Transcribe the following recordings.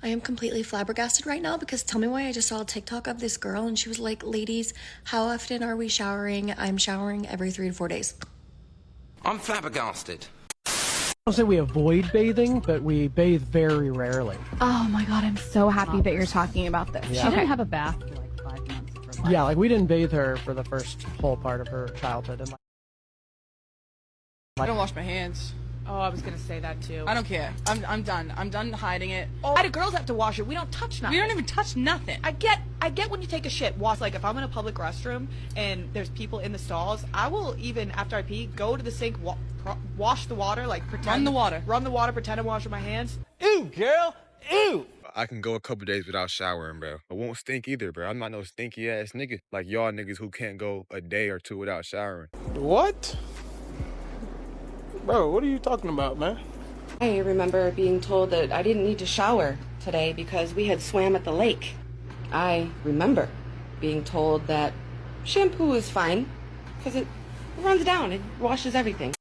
I am completely flabbergasted right now because tell me why I just saw a TikTok of this girl and she was like, ladies, how often are we showering? I'm showering every 3 to 4 days. I'm flabbergasted. I don't say we avoid bathing, but we bathe very rarely. Oh my god, I'm so happy that you're talking about this. Yeah. She didn't have a bath for like 5 months of her life. Yeah, like we didn't bathe her for the first whole part of her childhood. And I don't wash my hands. Oh, I was gonna say that too. I don't care. I'm done. I'm done hiding it. Why do girls have to wash it? We don't touch nothing. We don't even touch nothing. I get when you take a shit, wash. Like if I'm in a public restroom and there's people in the stalls, I will even after I pee go to the sink, wash the water, like pretend Run the water, pretend I'm washing my hands. Ew, girl. Ew. I can go a couple days without showering, bro. I won't stink either, bro. I'm not no stinky ass nigga like y'all niggas who can't go a day or two without showering. What? Bro, what are you talking about, man? I remember being told that I didn't need to shower today because we had swam at the lake. I remember being told that shampoo is fine because it runs down, it washes everything.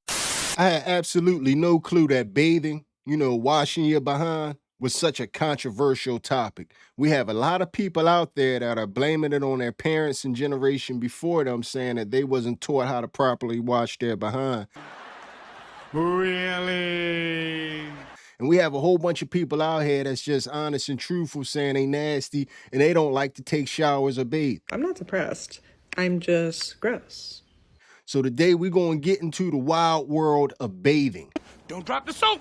I had absolutely no clue that bathing, washing your behind, was such a controversial topic. We have a lot of people out there that are blaming it on their parents and generation before them, saying that they wasn't taught how to properly wash their behind. Really? And we have a whole bunch of people out here that's just honest and truthful, saying they nasty and they don't like to take showers or bathe. I'm not depressed. I'm just gross. So today we're going to get into the wild world of bathing. Don't drop the soap.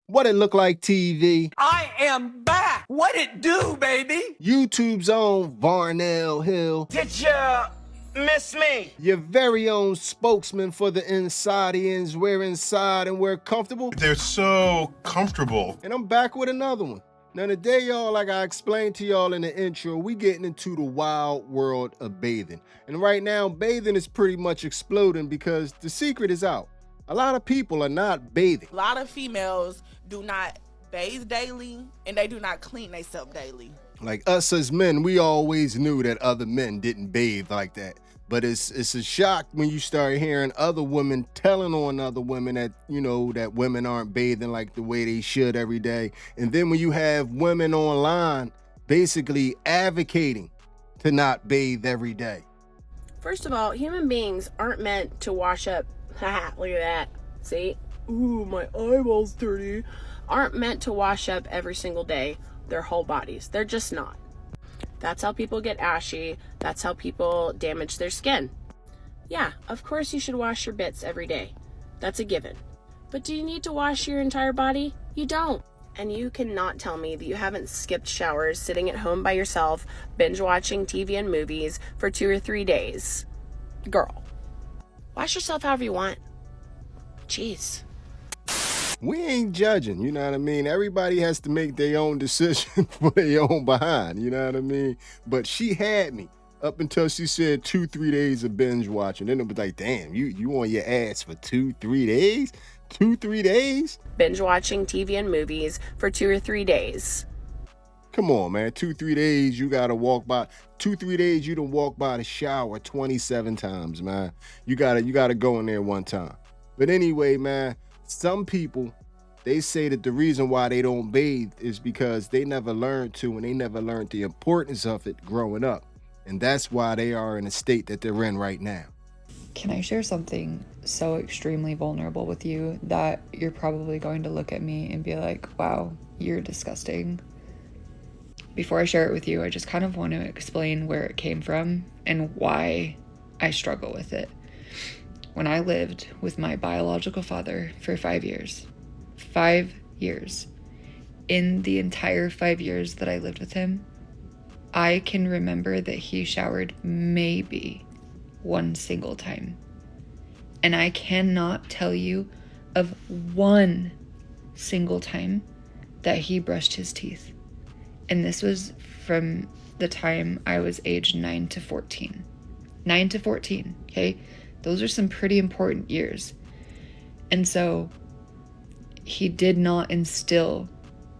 What it look like, TV? I am back. What it do, baby? YouTube's own Varnell Hill. Did ya miss me? Your very own spokesman for the Insadians. We're inside and we're comfortable. They're so comfortable. And I'm back with another one. Now today, y'all, like I explained to y'all in the intro, we getting into the wild world of bathing. And right now, bathing is pretty much exploding because the secret is out. A lot of people are not bathing. A lot of females do not bathe daily and they do not clean themselves daily. Like us as men, we always knew that other men didn't bathe like that. But it's a shock when you start hearing other women telling on other women that, that women aren't bathing like the way they should every day. And then when you have women online basically advocating to not bathe every day. First of all, human beings aren't meant to wash up. Haha, look at that. See? Ooh, my eyeball's dirty. Aren't meant to wash up every single day their whole bodies. They're just not. That's how people get ashy. That's how people damage their skin. Yeah, of course you should wash your bits every day. That's a given. But do you need to wash your entire body? You don't. And you cannot tell me that you haven't skipped showers sitting at home by yourself, binge watching TV and movies for 2 or 3 days. Girl, wash yourself however you want. Jeez. We ain't judging, you know what I mean? Everybody has to make their own decision for their own behind, you know what I mean? But she had me up until she said 2-3 days of binge watching. Then it was like, damn, you on your ass for 2-3 days? 2-3 days? Binge watching TV and movies for 2 or 3 days. Come on, man. 2-3 days, you gotta walk by. 2-3 days, you done walk by the shower 27 times, man. You gotta go in there one time. But anyway, man, some people, they say that the reason why they don't bathe is because they never learned to, and they never learned the importance of it growing up. And that's why they are in the state that they're in right now. Can I share something so extremely vulnerable with you that you're probably going to look at me and be like, wow, you're disgusting? Before I share it with you, I just kind of want to explain where it came from and why I struggle with it. When I lived with my biological father for 5 years, 5 years, in the entire 5 years that I lived with him, I can remember that he showered maybe one single time. And I cannot tell you of one single time that he brushed his teeth. And this was from the time I was aged 9 to 14. 9 to 14, okay? Those are some pretty important years. And so he did not instill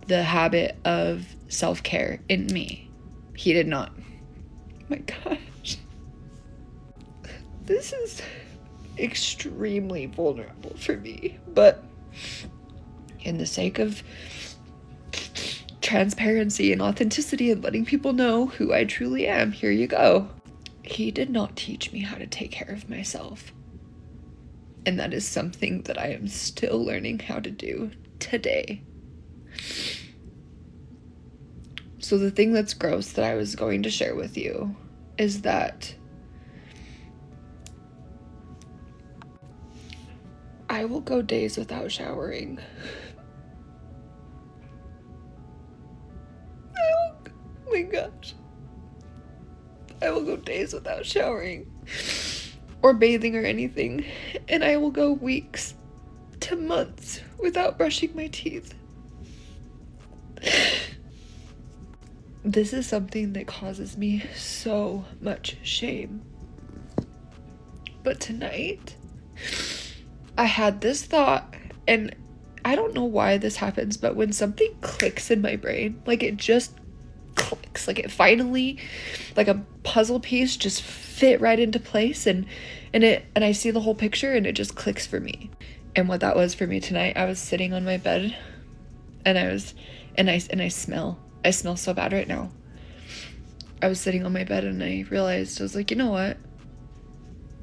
the habit of self-care in me. He did not. Oh my gosh. This is extremely vulnerable for me, but in the sake of transparency and authenticity and letting people know who I truly am, here you go. He did not teach me how to take care of myself. And that is something that I am still learning how to do today. So the thing that's gross that I was going to share with you is that I will go days without showering. Oh my gosh. I will go days without showering or bathing or anything, and I will go weeks to months without brushing my teeth. This is something that causes me so much shame. But tonight, I had this thought, and I don't know why this happens, but when something clicks in my brain, like it just clicks, like it finally, like a puzzle piece just fit right into place, and I see the whole picture and it just clicks for me. And what that was for me tonight, I was sitting on my bed and I smell so bad right now. I was sitting on my bed and I realized, I was like, you know what?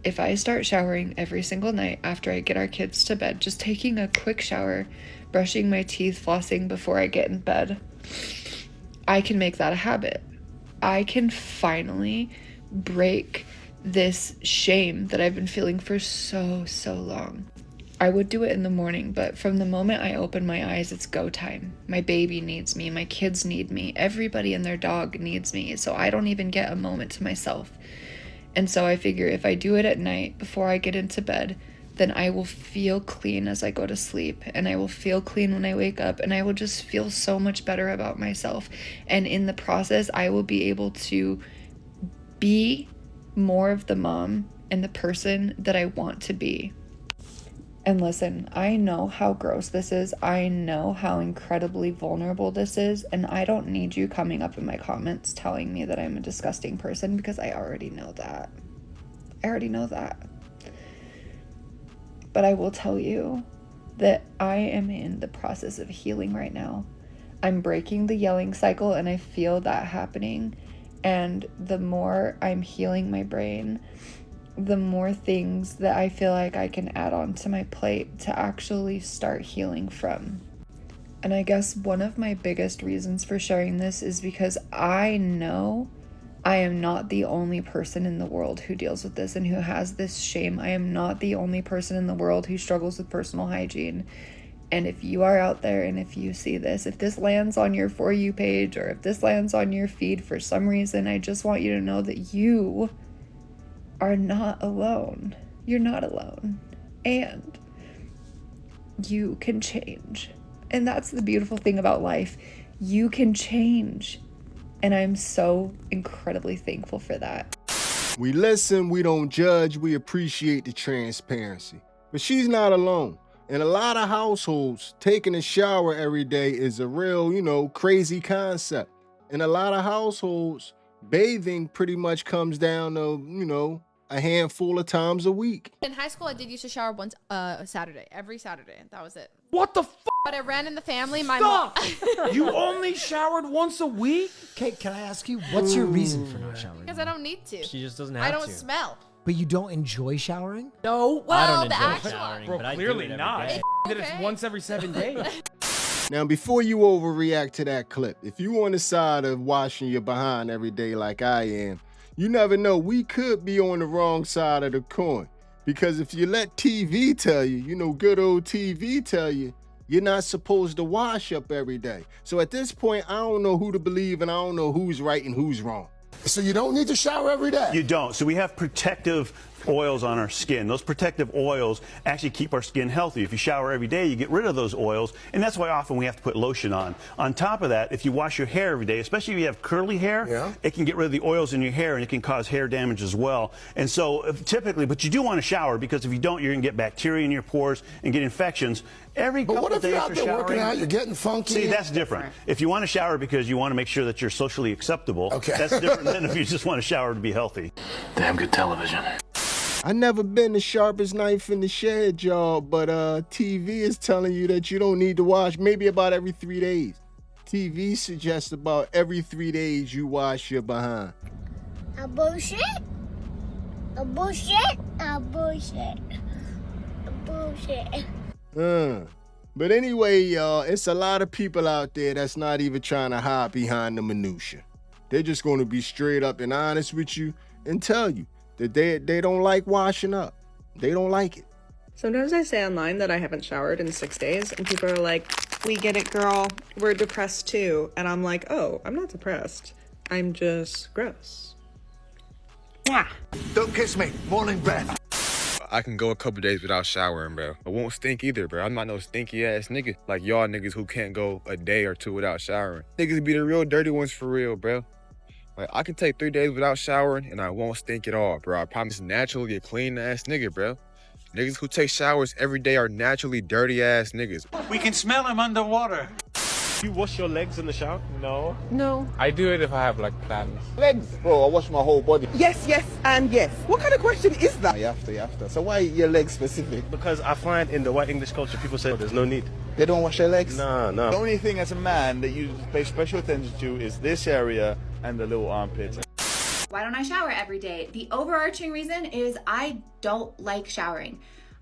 If I start showering every single night after I get our kids to bed, just taking a quick shower, brushing my teeth, flossing before I get in bed, I can make that a habit. I can finally break this shame that I've been feeling for so long. I would do it in the morning, but from the moment I open my eyes, it's go time. My baby needs me, my kids need me, everybody and their dog needs me, so I don't even get a moment to myself. And so I figure if I do it at night before I get into bed, then I will feel clean as I go to sleep, and I will feel clean when I wake up, and I will just feel so much better about myself. And in the process, I will be able to be more of the mom and the person that I want to be. And listen, I know how gross this is. I know how incredibly vulnerable this is. And I don't need you coming up in my comments telling me that I'm a disgusting person, because I already know that. But I will tell you that I am in the process of healing right now. I'm breaking the yelling cycle, and I feel that happening. And the more I'm healing my brain, the more things that I feel like I can add on to my plate to actually start healing from. And I guess one of my biggest reasons for sharing this is because I know I am not the only person in the world who deals with this and who has this shame. I am not the only person in the world who struggles with personal hygiene. And if you are out there and if you see this, if this lands on your For You page, or if this lands on your feed for some reason, I just want you to know that you are not alone. You're not alone. And you can change. And that's the beautiful thing about life. You can change. And I'm so incredibly thankful for that. We listen, we don't judge, we appreciate the transparency. But she's not alone. In a lot of households, taking a shower every day is a real, crazy concept. In a lot of households, bathing pretty much comes down to, a handful of times a week. In high school, I did used to shower once a Saturday, every Saturday. That was it. What the f? But I ran in the family. My Stop! mom. You only showered once a week? Kate, can I ask you, what's your reason for not showering? Because I don't need to. She just doesn't have I don't to. smell. But you don't enjoy showering? No. Well, I don't the enjoy actual showering, Bro, but I clearly do it every not. day. Did it once every 7 days. Now, before you overreact to that clip, if you on the side of washing your behind every day like I am, you never know, we could be on the wrong side of the coin. Because if you let TV tell you, good old TV tell you, you're not supposed to wash up every day. So at this point, I don't know who to believe, and I don't know who's right and who's wrong. So you don't need to shower every day? You don't. So we have protective oils on our skin. Those protective oils actually keep our skin healthy. If you shower every day, you get rid of those oils, and that's why often we have to put lotion on. On top of that, if you wash your hair every day, especially if you have curly hair, it can get rid of the oils in your hair, and it can cause hair damage as well. And so typically, but you do want to shower, because if you don't, you're going to get bacteria in your pores and get infections. Every couple of days after showering, working out, you're getting funky. See, that's different. If you want to shower because you want to make sure that you're socially acceptable, that's different than if you just want to shower to be healthy. Damn good television. I never been the sharpest knife in the shed, y'all, but TV is telling you that you don't need to wash maybe about every 3 days. TV suggests about every 3 days you wash your behind. A bullshit? A bullshit? A bullshit. A bullshit. But anyway, y'all, it's a lot of people out there that's not even trying to hide behind the minutia. They're just going to be straight up and honest with you and tell you that they don't like washing up. They don't like it. Sometimes I say online that I haven't showered in 6 days, and people are like, we get it, girl. We're depressed too. And I'm like, oh, I'm not depressed. I'm just gross. Mwah. Don't kiss me. Morning breath. I can go a couple days without showering, bro. I won't stink either, bro. I'm not no stinky ass nigga like y'all niggas who can't go a day or two without showering. Niggas be the real dirty ones for real, bro. Like, I can take 3 days without showering and I won't stink at all, bro. I promise naturally a clean ass nigga, bro. Niggas who take showers every day are naturally dirty ass niggas. We can smell them underwater. You wash your legs in the shower? No. No. I do it if I have like plans. Legs? Bro, I wash my whole body. Yes, yes, and yes. What kind of question is that? You have to. So why your legs specific? Because I find in the white English culture, people say there's no need. They don't wash their legs? No. The only thing as a man that you pay special attention to is this area and the little armpits. Why don't I shower every day? The overarching reason is I don't like showering.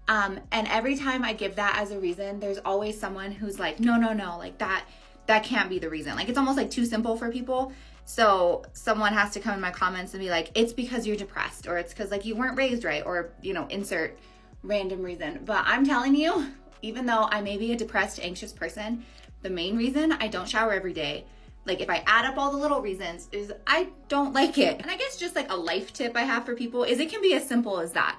And every time I give that as a reason, there's always someone who's like, no, like that can't be the reason. Like, it's almost like too simple for people. So someone has to come in my comments and be like, it's because you're depressed, or it's because like you weren't raised right, or, you know, insert random reason. But I'm telling you, even though I may be a depressed, anxious person, the main reason I don't shower every day, like if I add up all the little reasons, is I don't like it. And I guess just like a life tip I have for people is it can be as simple as that.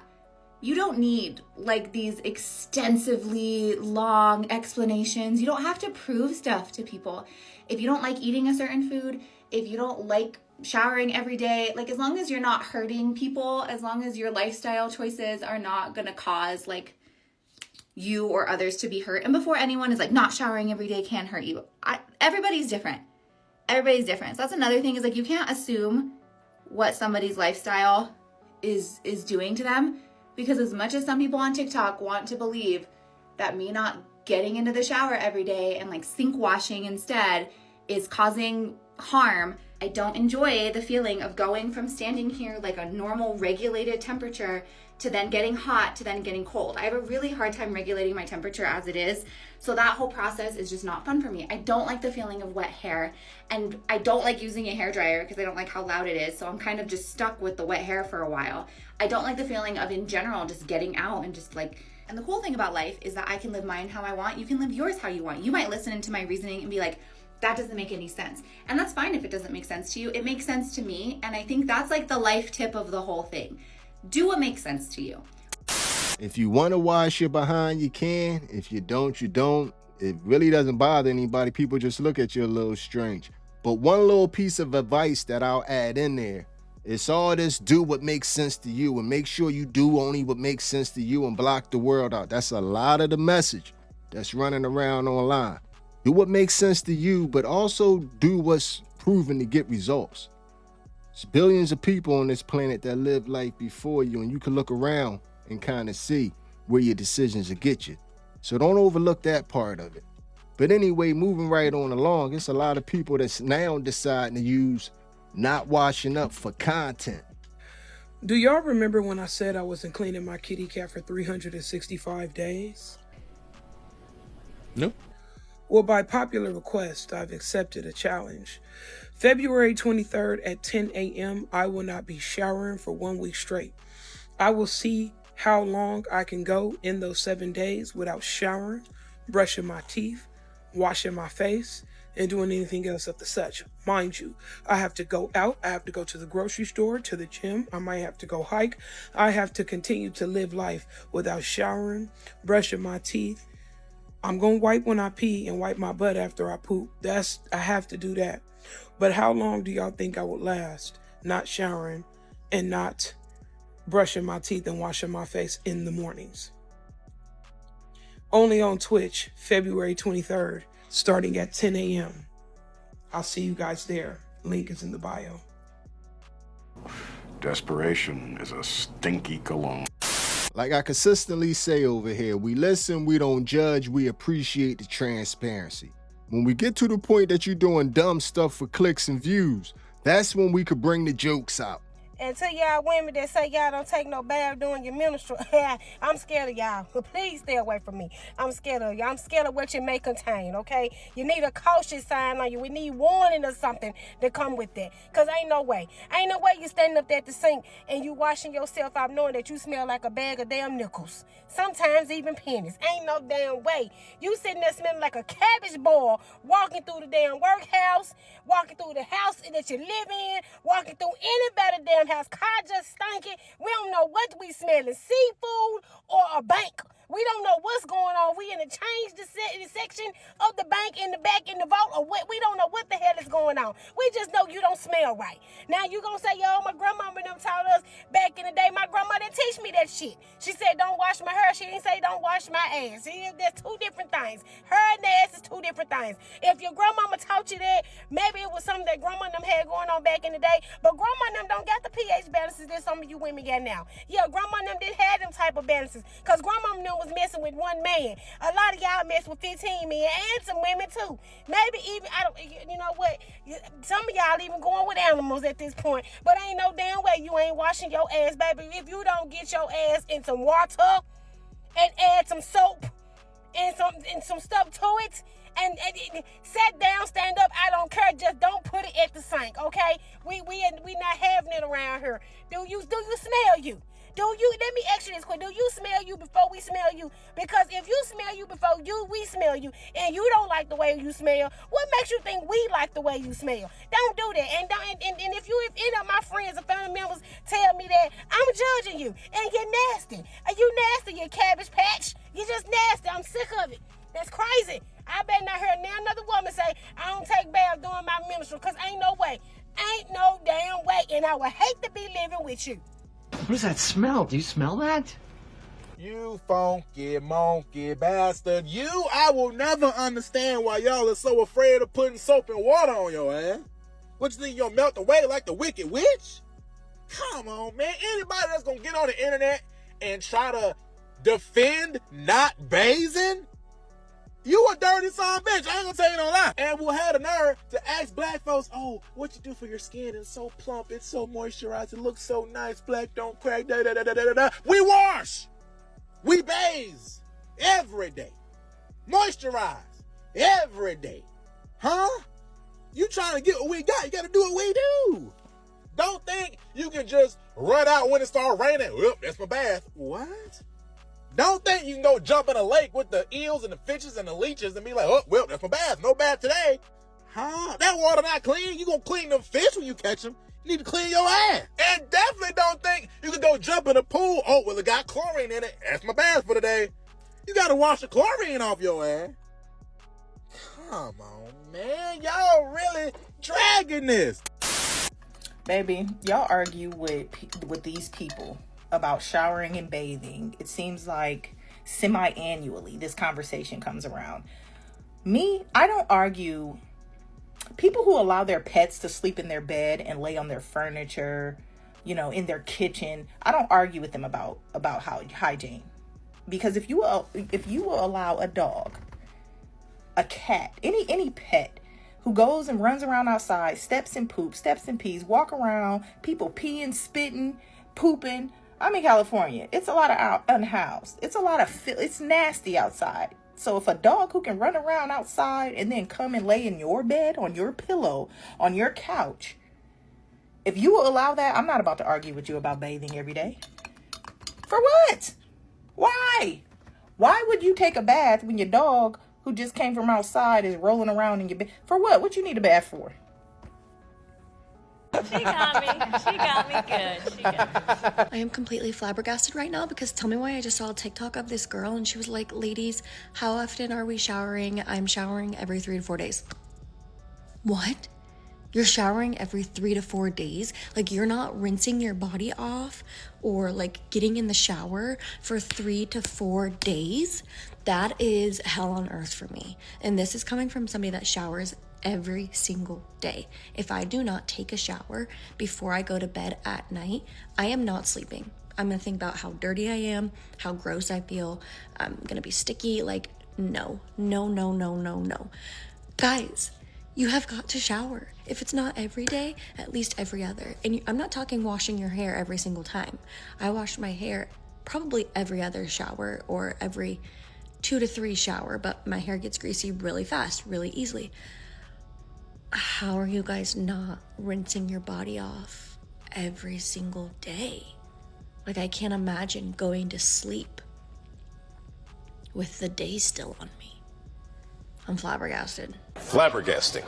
You don't need like these extensively long explanations. You don't have to prove stuff to people. If you don't like eating a certain food, if you don't like showering every day, like as long as you're not hurting people, as long as your lifestyle choices are not gonna cause like you or others to be hurt. And before anyone is like, not showering every day can hurt you. Everybody's different. Everybody's different. So that's another thing is like, you can't assume what somebody's lifestyle is doing to them. Because as much as some people on TikTok want to believe that me not getting into the shower every day and like sink washing instead is causing harm, I don't enjoy the feeling of going from standing here like a normal regulated temperature to then getting hot to then getting cold. I have a really hard time regulating my temperature as it is. So that whole process is just not fun for me. I don't like the feeling of wet hair, and I don't like using a hairdryer because I don't like how loud it is. So I'm kind of just stuck with the wet hair for a while. I don't like the feeling of in general just getting out and just like, and the cool thing about life is that I can live mine how I want. You can live yours how you want. You might listen into my reasoning and be like, that doesn't make any sense. And that's fine if it doesn't make sense to you. It makes sense to me. And I think that's like the life tip of the whole thing. Do what makes sense to you. If you want to wash your behind, you can. If you don't, you don't. It really doesn't bother anybody. People just look at you a little strange. But one little piece of advice that I'll add in there, it's all this do what makes sense to you, and make sure you do only what makes sense to you and block the world out. That's a lot of the message that's running around online. Do what makes sense to you, but also do what's proven to get results. There's billions of people on this planet that live life before you, and you can look around and kind of see where your decisions will get you. So don't overlook that part of it. But anyway, moving right on along, it's a lot of people that's now deciding to use not washing up for content. Do y'all remember when I said I wasn't cleaning my kitty cat for 365 days? Nope. Well, by popular request, I've accepted a challenge. February 23rd at 10 a.m., I will not be showering for 1 week straight. I will see how long I can go in those 7 days without showering, brushing my teeth, washing my face, and doing anything else of the such. Mind you, I have to go out. I have to go to the grocery store, to the gym. I might have to go hike. I have to continue to live life without showering, brushing my teeth. I'm going to wipe when I pee and wipe my butt after I poop. I have to do that. But how long do y'all think I would last not showering and not brushing my teeth and washing my face in the mornings? Only on Twitch, February 23rd, starting at 10 a.m. I'll see you guys there. Link is in the bio. Desperation is a stinky cologne. Like I consistently say over here, we listen, we don't judge, we appreciate the transparency. When we get to the point that you're doing dumb stuff for clicks and views, that's when we could bring the jokes out. And to y'all women that say y'all don't take no bath during your menstrual, I'm scared of y'all. Please stay away from me. I'm scared of you. I'm scared of what you may contain, okay? You need a caution sign on you. We need warning or something to come with that. Because ain't no way. Ain't no way you standing up there at the sink and you washing yourself out knowing that you smell like a bag of damn nickels. Sometimes even pennies. Ain't no damn way. You sitting there smelling like a cabbage boil, walking through the damn workhouse, walking through the house that you live in, walking through any better damn house. Car just stinking. We don't know what we smelling, seafood or a bank. We don't know what's going on. We in the change the section of the bank in the back in the vault or what. We don't know what the hell is going on. We just know you don't smell right. Now you gonna say, yo, my grandmama them taught us back in the day. My grandma didn't teach me that shit. She said, don't wash my hair. She didn't say, don't wash my ass. See, there's two different things. Hair and ass is two different things. If your grandmama taught you that, maybe it was something that grandma and them had going on back in the day. But grandma and them don't got the pH balances that some of you women got now. Yeah, grandma and them did have them type of balances. Because grandma and them was messing with one man. A lot of y'all mess with 15 men and some women too. Maybe even, you know what? Some of y'all even going with animals at this point. But ain't no damn way you ain't washing your ass, baby. If you don't get your ass in some water and add some soap and some stuff to it, and sit down, stand up, I don't care. Just don't put it at the sink, okay? We not having it around here. Do you smell you? Let me ask you this quick. Do you smell you before we smell you? Because if you smell you before we smell you, and you don't like the way you smell, what makes you think we like the way you smell? Don't do that. And if any of my friends or family members tell me that, I'm judging you. And you're nasty. You nasty, you cabbage patch. You're just nasty. I'm sick of it. That's crazy. I better not hear now another woman say, I don't take baths during my menstrual, because ain't no way. Ain't no damn way. And I would hate to be living with you. What does that smell? Do you smell that? You funky monkey bastard. I will never understand why y'all are so afraid of putting soap and water on your ass. What, you think you'll melt away like the Wicked Witch? Come on, man. Anybody that's gonna get on the internet and try to defend not bathing, you a dirty son of a bitch. I ain't gonna tell you no lie. And we'll have the nerve to ask black folks, oh, what you do for your skin? It's so plump, it's so moisturized, it looks so nice, black don't crack, da da da da da da. We wash, we bathe every day, moisturize every day. Huh? You trying to get what we got, you gotta do what we do. Don't think you can just run out when it starts raining. Well, that's my bath. What? Don't think you can go jump in a lake with the eels and the fishes and the leeches and be like, oh, well, that's my bath. No bath today. Huh? That water not clean. You gonna clean them fish when you catch them. You need to clean your ass. And definitely don't think you can go jump in a pool. Oh, well, it got chlorine in it. That's my bath for today. You gotta wash the chlorine off your ass. Come on, man. Y'all really dragging this. Baby, y'all argue with these people about showering and bathing. It seems like semi-annually this conversation comes around. Me, I don't argue. People who allow their pets to sleep in their bed and lay on their furniture, in their kitchen, I don't argue with them about hygiene. Because if you will allow a dog, a cat, any pet who goes and runs around outside, steps and poops, steps and pees, walk around, people peeing, spitting, pooping. I'm in California. It's a lot of unhoused. It's nasty outside. So if a dog who can run around outside and then come and lay in your bed, on your pillow, on your couch, if you will allow that, I'm not about to argue with you about bathing every day. For what? Why? Why would you take a bath when your dog who just came from outside is rolling around in your bed? For what? What you need a bath for? She got me. She got me good. She got me. I am completely flabbergasted right now because tell me why I just saw a TikTok of this girl and she was like, ladies, how often are we showering? I'm showering every 3 to 4 days. What? You're showering every 3 to 4 days? Like you're not rinsing your body off or like getting in the shower for 3 to 4 days? That is hell on earth for me. And this is coming from somebody that showers every single day. If I do not take a shower before I go to bed at night, I am not sleeping. I'm gonna think about how dirty I am, how gross I feel. I'm gonna be sticky. Like, no. Guys, you have got to shower. If it's not every day, at least every other. And I'm not talking washing your hair every single time. I wash my hair probably every other shower or every 2 to 3 shower, but my hair gets greasy really fast, really easily. How are you guys not rinsing your body off every single day? Like, I can't imagine going to sleep with the day still on me. I'm flabbergasted. Flabbergasting.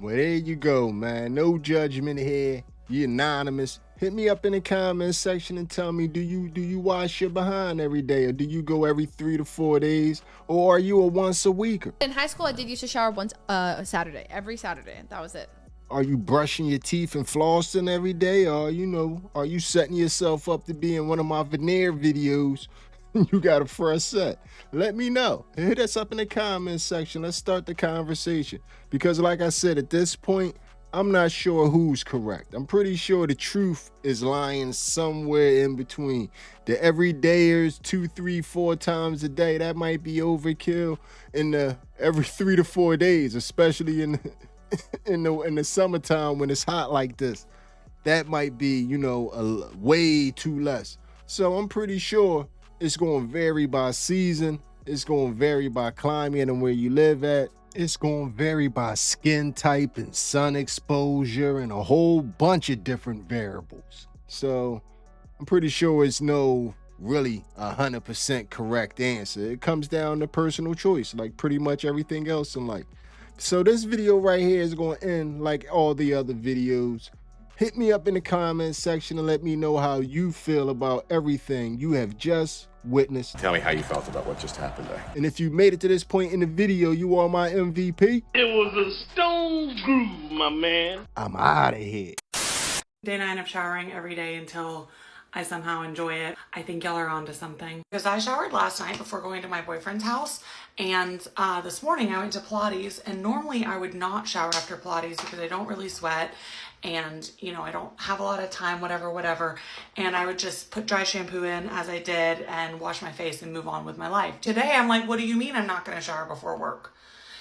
Well, there you go, man. No judgment here. You anonymous. Hit me up in the comments section and tell me, do you wash your behind every day, or do you go every 3 to 4 days, or are you a once a weeker? In high school, I did used to shower once Saturday, every Saturday. That was it. Are you brushing your teeth and flossing every day, or are you setting yourself up to be in one of my veneer videos? You got a fresh set. Let me know. Hit us up in the comments section. Let's start the conversation. Because like I said, at this point, I'm not sure who's correct. I'm pretty sure the truth is lying somewhere in between. The everydayers 2, 3, 4 times a day, that might be overkill. In the every 3 to 4 days, especially in the summertime when it's hot like this, that might be, way too less. So I'm pretty sure it's going to vary by season. It's going to vary by climate and where you live at. It's going to vary by skin type and sun exposure and a whole bunch of different variables. So I'm pretty sure it's no really 100% correct answer. It comes down to personal choice, like pretty much everything else in life. So this video right here is going to end like all the other videos. Hit me up in the comments section and let me know how you feel about everything you have just witnessed. Tell me how you felt about what just happened there. And if you made it to this point in the video, you are my MVP. It was a stone groove, my man. I'm out of here. Day 9 of showering every day until I somehow enjoy it. I think y'all are onto something. Because I showered last night before going to my boyfriend's house, and this morning I went to Pilates, and normally I would not shower after Pilates because I don't really sweat, and I don't have a lot of time, whatever, and I would just put dry shampoo in as I did and wash my face and move on with my life. Today I'm like, what do you mean I'm not going to shower before work?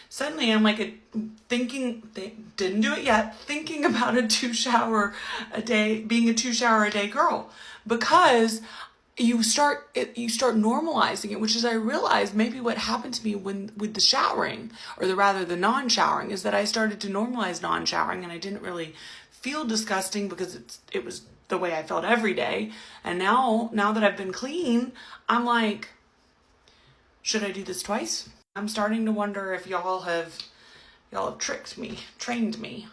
Suddenly I'm like thinking, didn't do it yet, thinking about being a 2 shower a day girl, because you start normalizing it, which is, I realized maybe what happened to me with the showering, or the non-showering, is that I started to normalize non-showering, and I didn't really feel disgusting because it was the way I felt every day. And now that I've been clean, I'm like, should I do this twice? I'm starting to wonder if y'all have trained me.